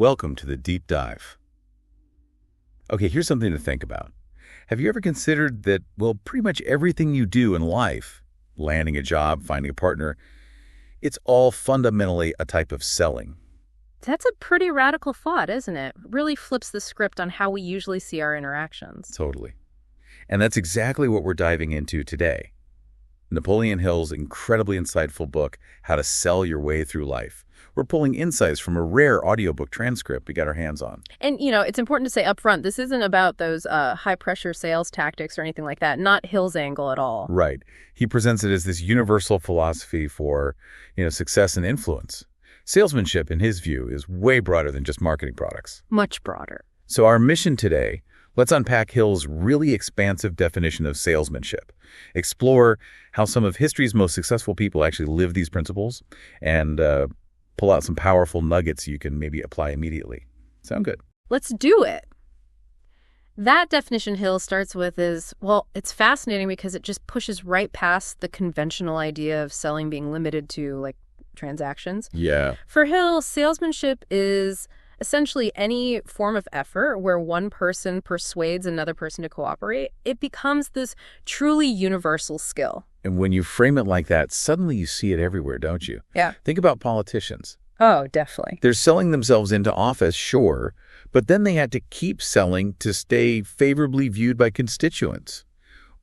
Welcome to the deep dive. Okay, here's something to think about. Have you ever considered that, well, pretty much everything you do in life, landing a job, finding a partner, it's all fundamentally a type of selling? That's a pretty radical thought, isn't it? Really flips the script on how we usually see our interactions. Totally. And that's exactly what we're diving into today. Napoleon Hill's incredibly insightful book, How to Sell Your Way Through Life. We're pulling insights from a rare audiobook transcript we got our hands on. And, it's important to say up front, this isn't about those high-pressure sales tactics or anything like that. Not Hill's angle at all. Right. He presents it as this universal philosophy for, success and influence. Salesmanship, in his view, is way broader than just marketing products. Much broader. So our mission today, let's unpack Hill's really expansive definition of salesmanship, explore how some of history's most successful people actually live these principles, and pull out some powerful nuggets you can maybe apply immediately. Sound good? Let's do it. That definition Hill starts with is, well, it's fascinating because it just pushes right past the conventional idea of selling being limited to, transactions. Yeah. For Hill, salesmanship is essentially any form of effort where one person persuades another person to cooperate. It becomes this truly universal skill. And when you frame it like that, suddenly you see it everywhere, don't you? Yeah. Think about politicians. Oh, definitely. They're selling themselves into office, sure, but then they had to keep selling to stay favorably viewed by constituents.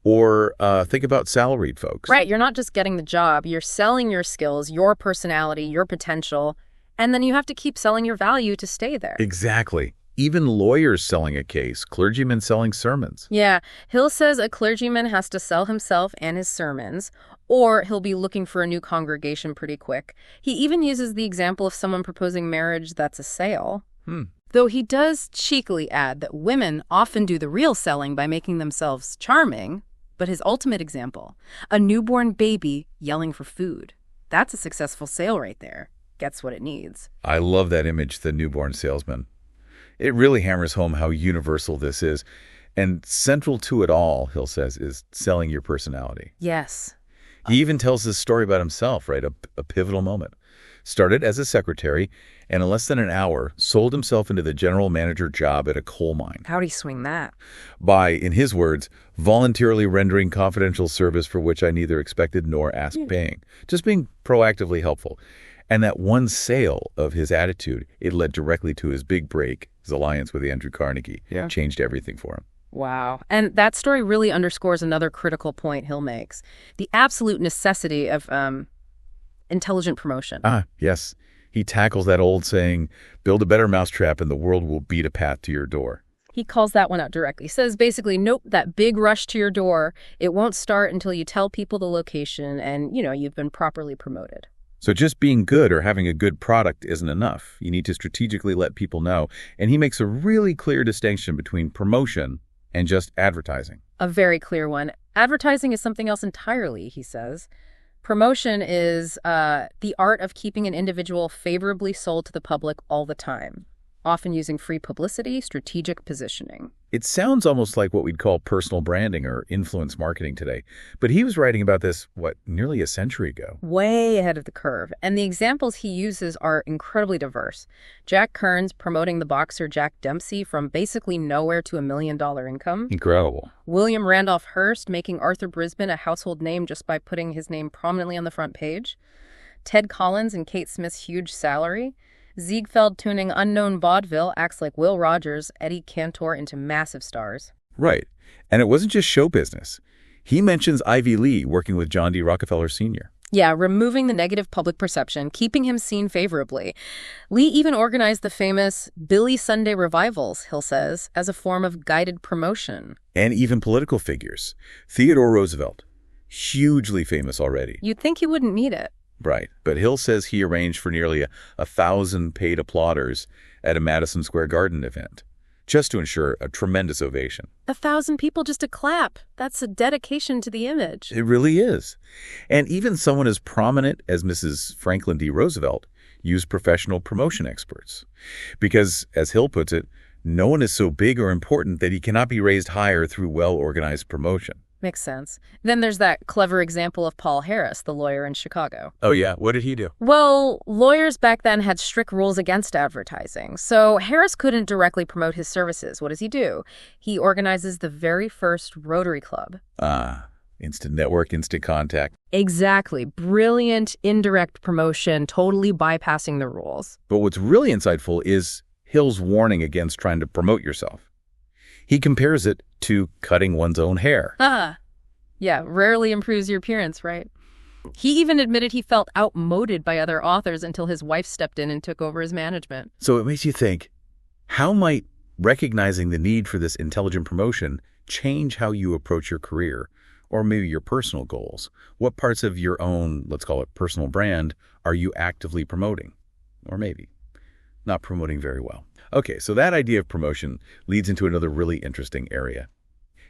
Or think about salaried folks. Right. You're not just getting the job. You're selling your skills, your personality, your potential, and then you have to keep selling your value to stay there. Exactly. Even lawyers selling a case, clergymen selling sermons. Yeah. Hill says a clergyman has to sell himself and his sermons, or he'll be looking for a new congregation pretty quick. He even uses the example of someone proposing marriage that's a sale. Though he does cheekily add that women often do the real selling by making themselves charming. But his ultimate example, a newborn baby yelling for food. That's a successful sale right there. Gets what it needs. I love that image, the newborn salesman. It really hammers home how universal this is. And central to it all, Hill says, is selling your personality. Yes. He even tells this story about himself, right? A pivotal moment. Started as a secretary, and in less than an hour, sold himself into the general manager job at a coal mine. How'd he swing that? By, in his words, voluntarily rendering confidential service for which I neither expected nor asked paying. Just being proactively helpful. And that one sale of his attitude, it led directly to his big break, his alliance with Andrew Carnegie. Yeah. Changed everything for him. Wow. And that story really underscores another critical point Hill makes. The absolute necessity of intelligent promotion. Yes. He tackles that old saying, build a better mousetrap and the world will beat a path to your door. He calls that one out directly. He says basically, nope, that big rush to your door, it won't start until you tell people the location and, you've been properly promoted. So just being good or having a good product isn't enough. You need to strategically let people know. And he makes a really clear distinction between promotion and just advertising. A very clear one. Advertising is something else entirely, he says. Promotion is the art of keeping an individual favorably sold to the public all the time, often using free publicity, strategic positioning. It sounds almost like what we'd call personal branding or influence marketing today. But he was writing about this, nearly a century ago. Way ahead of the curve. And the examples he uses are incredibly diverse. Jack Kearns promoting the boxer Jack Dempsey from basically nowhere to $1 million income. Incredible. William Randolph Hearst making Arthur Brisbane a household name just by putting his name prominently on the front page. Ted Collins and Kate Smith's huge salary. Ziegfeld tuning unknown vaudeville acts like Will Rogers, Eddie Cantor into massive stars. Right. And it wasn't just show business. He mentions Ivy Lee working with John D. Rockefeller Sr. Yeah, removing the negative public perception, keeping him seen favorably. Lee even organized the famous Billy Sunday revivals, Hill says, as a form of guided promotion. And even political figures. Theodore Roosevelt, hugely famous already. You'd think he wouldn't need it. Right. But Hill says he arranged for nearly 1,000 paid applauders at a Madison Square Garden event, just to ensure a tremendous ovation. 1,000 people just to clap. That's a dedication to the image. It really is. And even someone as prominent as Mrs. Franklin D. Roosevelt used professional promotion experts. Because, as Hill puts it, no one is so big or important that he cannot be raised higher through well-organized promotion. Makes sense. Then there's that clever example of Paul Harris, the lawyer in Chicago. Oh, yeah? What did he do? Well, lawyers back then had strict rules against advertising, so Harris couldn't directly promote his services. What does he do? He organizes the very first Rotary Club. Instant network, instant contact. Exactly. Brilliant indirect promotion, totally bypassing the rules. But what's really insightful is Hill's warning against trying to promote yourself. He compares it to cutting one's own hair. Yeah, rarely improves your appearance, right? He even admitted he felt outmoded by other authors until his wife stepped in and took over his management. So it makes you think, how might recognizing the need for this intelligent promotion change how you approach your career or maybe your personal goals? What parts of your own, let's call it personal brand, are you actively promoting? Or maybe not promoting very well. Okay, so that idea of promotion leads into another really interesting area.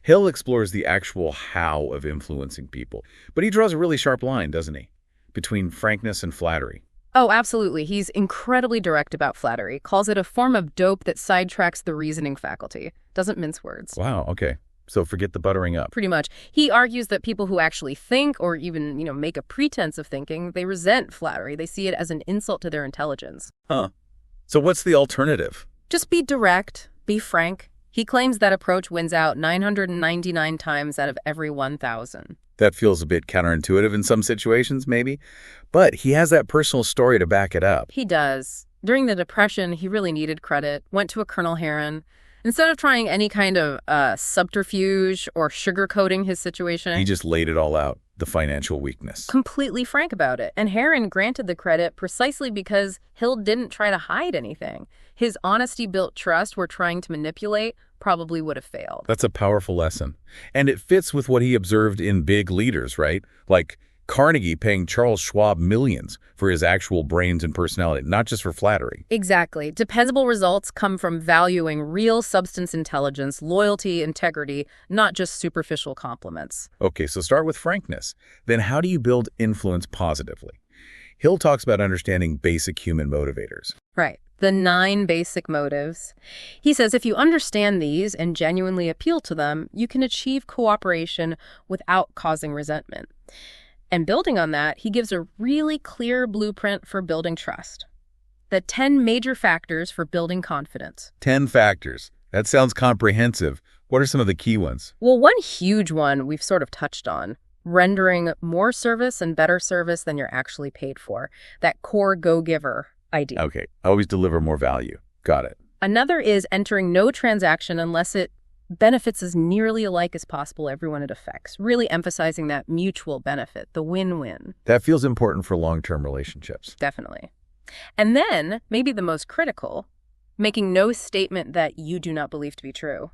Hill explores the actual how of influencing people, but he draws a really sharp line, doesn't he, between frankness and flattery. Oh, absolutely. He's incredibly direct about flattery, calls it a form of dope that sidetracks the reasoning faculty. Doesn't mince words. Wow, okay. So forget the buttering up. Pretty much. He argues that people who actually think or even, make a pretense of thinking, they resent flattery. They see it as an insult to their intelligence. Huh. So what's the alternative? Just be direct, be frank. He claims that approach wins out 999 times out of every 1,000. That feels a bit counterintuitive in some situations, maybe. But he has that personal story to back it up. He does. During the Depression, he really needed credit, went to a Colonel Herron. Instead of trying any kind of subterfuge or sugarcoating his situation, he just laid it all out, the financial weakness. Completely frank about it. And Herron granted the credit precisely because Hill didn't try to hide anything. His honesty built trust where trying to manipulate probably would have failed. That's a powerful lesson. And it fits with what he observed in big leaders, right? Like Carnegie paying Charles Schwab millions for his actual brains and personality, not just for flattery. Exactly. Dependable results come from valuing real substance intelligence, loyalty, integrity, not just superficial compliments. Okay, so start with frankness. Then how do you build influence positively? Hill talks about understanding basic human motivators. Right. The 9 basic motives. He says if you understand these and genuinely appeal to them, you can achieve cooperation without causing resentment. And building on that, he gives a really clear blueprint for building trust. The 10 major factors for building confidence. 10 factors. That sounds comprehensive. What are some of the key ones? Well, one huge one we've sort of touched on. Rendering more service and better service than you're actually paid for. That core go-giver idea. Okay, always deliver more value. Got it. Another is entering no transaction unless it benefits as nearly alike as possible everyone it affects, really emphasizing that mutual benefit, the win-win. That feels important for long-term relationships. Definitely. And then, maybe the most critical, making no statement that you do not believe to be true.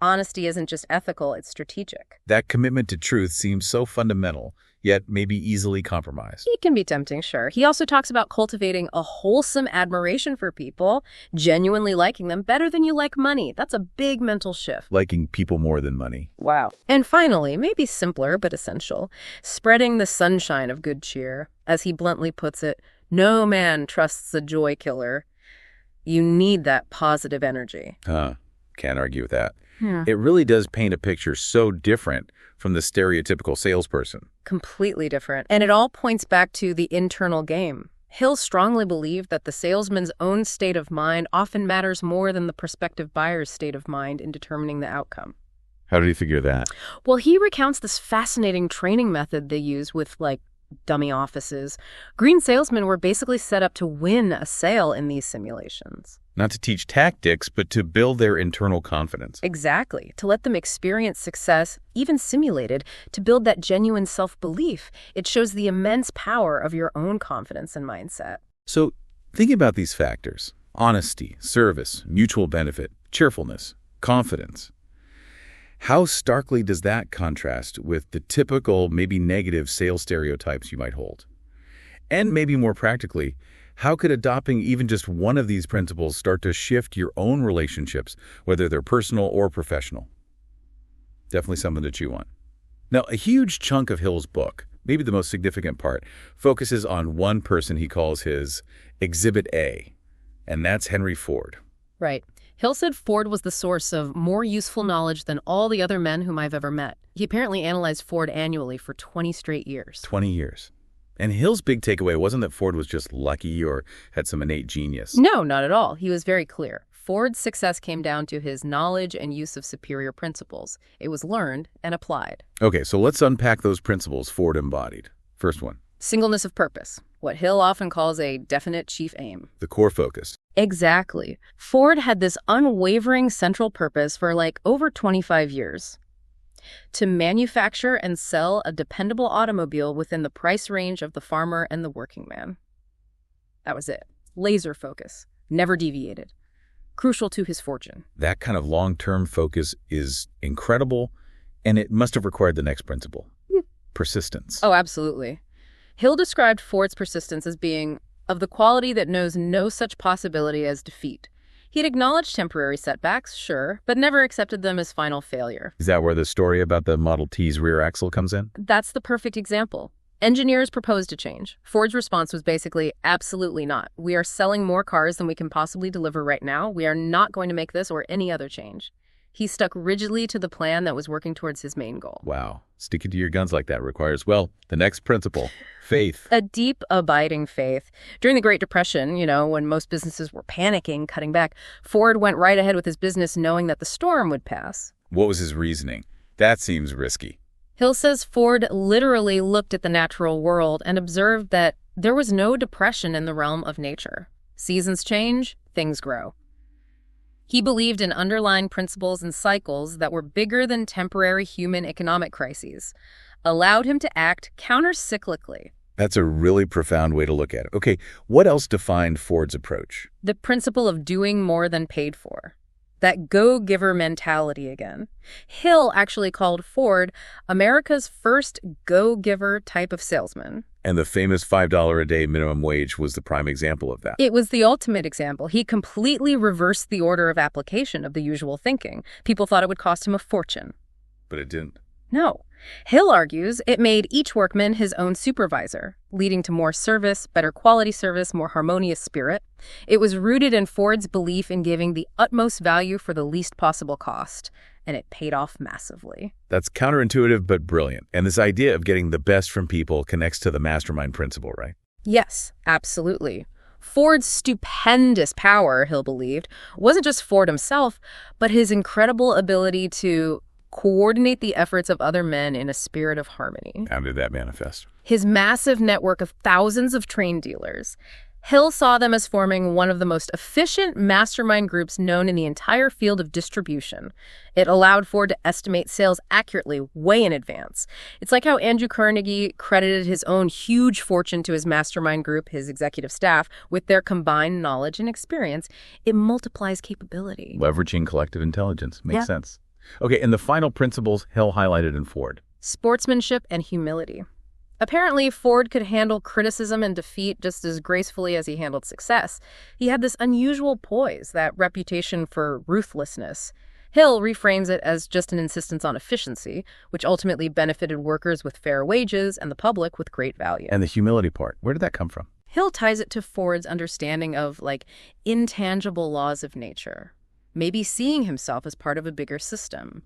Honesty isn't just ethical, it's strategic. That commitment to truth seems so fundamental, yet maybe easily compromised. It can be tempting, sure. He also talks about cultivating a wholesome admiration for people, genuinely liking them better than you like money. That's a big mental shift. Liking people more than money. Wow. And finally, maybe simpler but essential, spreading the sunshine of good cheer. As he bluntly puts it, no man trusts a joy killer. You need that positive energy. Can't argue with that. Yeah. It really does paint a picture so different from the stereotypical salesperson. Completely different. And it all points back to the internal game. Hill strongly believed that the salesman's own state of mind often matters more than the prospective buyer's state of mind in determining the outcome. How did he figure that? Well, he recounts this fascinating training method they use with, dummy offices. Green salesmen were basically set up to win a sale in these simulations. Not to teach tactics, but to build their internal confidence. Exactly. To let them experience success, even simulated, to build that genuine self-belief. It shows the immense power of your own confidence and mindset. So, think about these factors. Honesty, service, mutual benefit, cheerfulness, confidence. How starkly does that contrast with the typical, maybe negative sales stereotypes you might hold? And maybe more practically, how could adopting even just one of these principles start to shift your own relationships, whether they're personal or professional? Definitely something to chew on. Now, a huge chunk of Hill's book, maybe the most significant part, focuses on one person he calls his Exhibit A, and that's Henry Ford. Right. Hill said Ford was the source of more useful knowledge than all the other men whom I've ever met. He apparently analyzed Ford annually for 20 straight years. 20 years. And Hill's big takeaway wasn't that Ford was just lucky or had some innate genius. No, not at all. He was very clear. Ford's success came down to his knowledge and use of superior principles. It was learned and applied. Okay, so let's unpack those principles Ford embodied. First one. Singleness of purpose, what Hill often calls a definite chief aim. The core focus. Exactly. Ford had this unwavering central purpose for over 25 years. To manufacture and sell a dependable automobile within the price range of the farmer and the working man. That was it. Laser focus. Never deviated. Crucial to his fortune. That kind of long-term focus is incredible, and it must have required the next principle. Persistence. Oh, absolutely. Hill described Ford's persistence as being of the quality that knows no such possibility as defeat. He'd acknowledged temporary setbacks, sure, but never accepted them as final failure. Is that where the story about the Model T's rear axle comes in? That's the perfect example. Engineers proposed a change. Ford's response was basically, absolutely not. We are selling more cars than we can possibly deliver right now. We are not going to make this or any other change. He stuck rigidly to the plan that was working towards his main goal. Wow. Sticking to your guns like that requires, well, the next principle, faith. A deep, abiding faith. During the Great Depression, when most businesses were panicking, cutting back, Ford went right ahead with his business knowing that the storm would pass. What was his reasoning? That seems risky. Hill says Ford literally looked at the natural world and observed that there was no depression in the realm of nature. Seasons change, things grow. He believed in underlying principles and cycles that were bigger than temporary human economic crises, allowed him to act counter-cyclically. That's a really profound way to look at it. Okay, what else defined Ford's approach? The principle of doing more than paid for. That go-giver mentality again. Hill actually called Ford America's first go-giver type of salesman. And the famous $5 a day minimum wage was the prime example of that. It was the ultimate example. He completely reversed the order of application of the usual thinking. People thought it would cost him a fortune. But it didn't. No. Hill argues it made each workman his own supervisor, leading to more service, better quality service, more harmonious spirit. It was rooted in Ford's belief in giving the utmost value for the least possible cost, and it paid off massively. That's counterintuitive but brilliant. And this idea of getting the best from people connects to the mastermind principle, right? Yes, absolutely. Ford's stupendous power, Hill believed, wasn't just Ford himself, but his incredible ability to coordinate the efforts of other men in a spirit of harmony. How did that manifest? His massive network of thousands of trained dealers. Hill saw them as forming one of the most efficient mastermind groups known in the entire field of distribution. It allowed Ford to estimate sales accurately, way in advance. It's like how Andrew Carnegie credited his own huge fortune to his mastermind group, his executive staff, with their combined knowledge and experience. It multiplies capability. Leveraging collective intelligence. Makes sense. Okay, and the final principles Hill highlighted in Ford. Sportsmanship and humility. Apparently, Ford could handle criticism and defeat just as gracefully as he handled success. He had this unusual poise, that reputation for ruthlessness. Hill reframes it as just an insistence on efficiency, which ultimately benefited workers with fair wages and the public with great value. And the humility part, where did that come from? Hill ties it to Ford's understanding of, intangible laws of nature. Maybe seeing himself as part of a bigger system.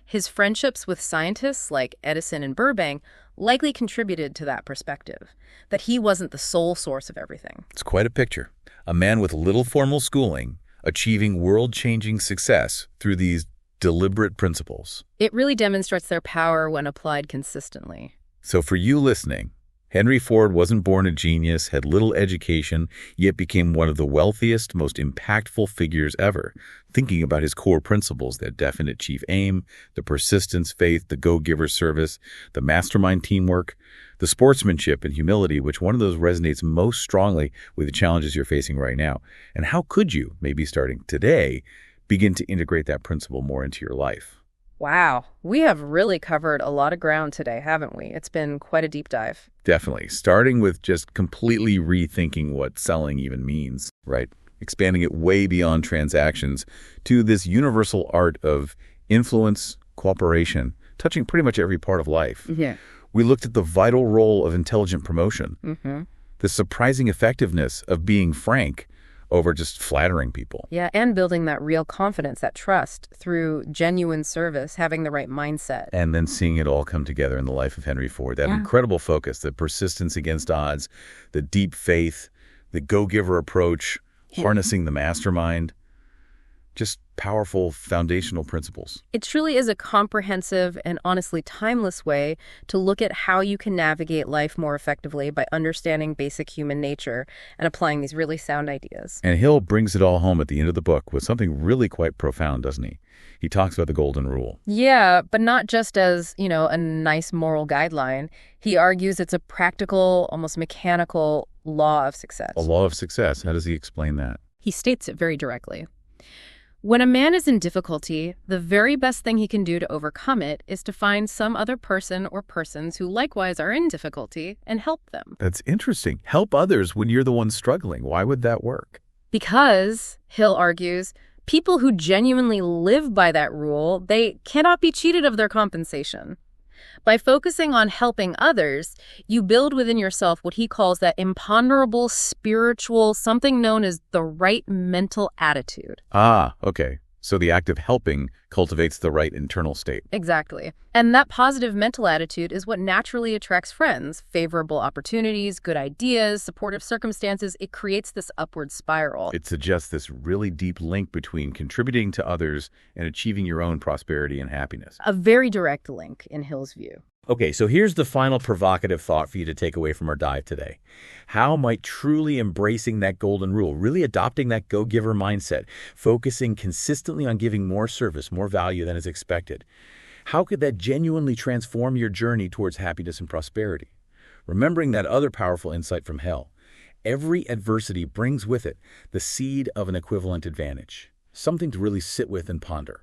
His friendships with scientists like Edison and Burbank likely contributed to that perspective, that he wasn't the sole source of everything. It's quite a picture. A man with little formal schooling achieving world-changing success through these deliberate principles. It really demonstrates their power when applied consistently. So for you listening, Henry Ford wasn't born a genius, had little education, yet became one of the wealthiest, most impactful figures ever, thinking about his core principles, that definite chief aim, the persistence, faith, the go-giver service, the mastermind teamwork, the sportsmanship and humility, which one of those resonates most strongly with the challenges you're facing right now. And how could you, maybe starting today, begin to integrate that principle more into your life? Wow, we have really covered a lot of ground today, haven't we? It's been quite a deep dive. Definitely. Starting with just completely rethinking what selling even means, right? Expanding it way beyond transactions to this universal art of influence, cooperation, touching pretty much every part of life. Yeah. We looked at the vital role of intelligent promotion, the surprising effectiveness of being frank, over just flattering people. Yeah, and building that real confidence, that trust through genuine service, having the right mindset. And then seeing it all come together in the life of Henry Ford. That incredible focus, the persistence against odds, the deep faith, the go-giver approach, harnessing the mastermind. Just powerful foundational principles. It truly is a comprehensive and honestly timeless way to look at how you can navigate life more effectively by understanding basic human nature and applying these really sound ideas. And Hill brings it all home at the end of the book with something really quite profound, doesn't he? He talks about the golden rule. Yeah, but not just as, a nice moral guideline. He argues it's a practical, almost mechanical law of success. A law of success. How does he explain that? He states it very directly. When a man is in difficulty, the very best thing he can do to overcome it is to find some other person or persons who likewise are in difficulty and help them. That's interesting. Help others when you're the one struggling. Why would that work? Because, Hill argues, people who genuinely live by that rule, they cannot be cheated of their compensation. By focusing on helping others, you build within yourself what he calls that imponderable spiritual, something known as the right mental attitude. Ah, okay. So the act of helping cultivates the right internal state. Exactly. And that positive mental attitude is what naturally attracts friends, favorable opportunities, good ideas, supportive circumstances. It creates this upward spiral. It suggests this really deep link between contributing to others and achieving your own prosperity and happiness. A very direct link in Hill's view. Okay, so here's the final provocative thought for you to take away from our dive today. How might truly embracing that golden rule, really adopting that go-giver mindset, focusing consistently on giving more service, more value than is expected, how could that genuinely transform your journey towards happiness and prosperity? Remembering that other powerful insight from Hill, every adversity brings with it the seed of an equivalent advantage, something to really sit with and ponder.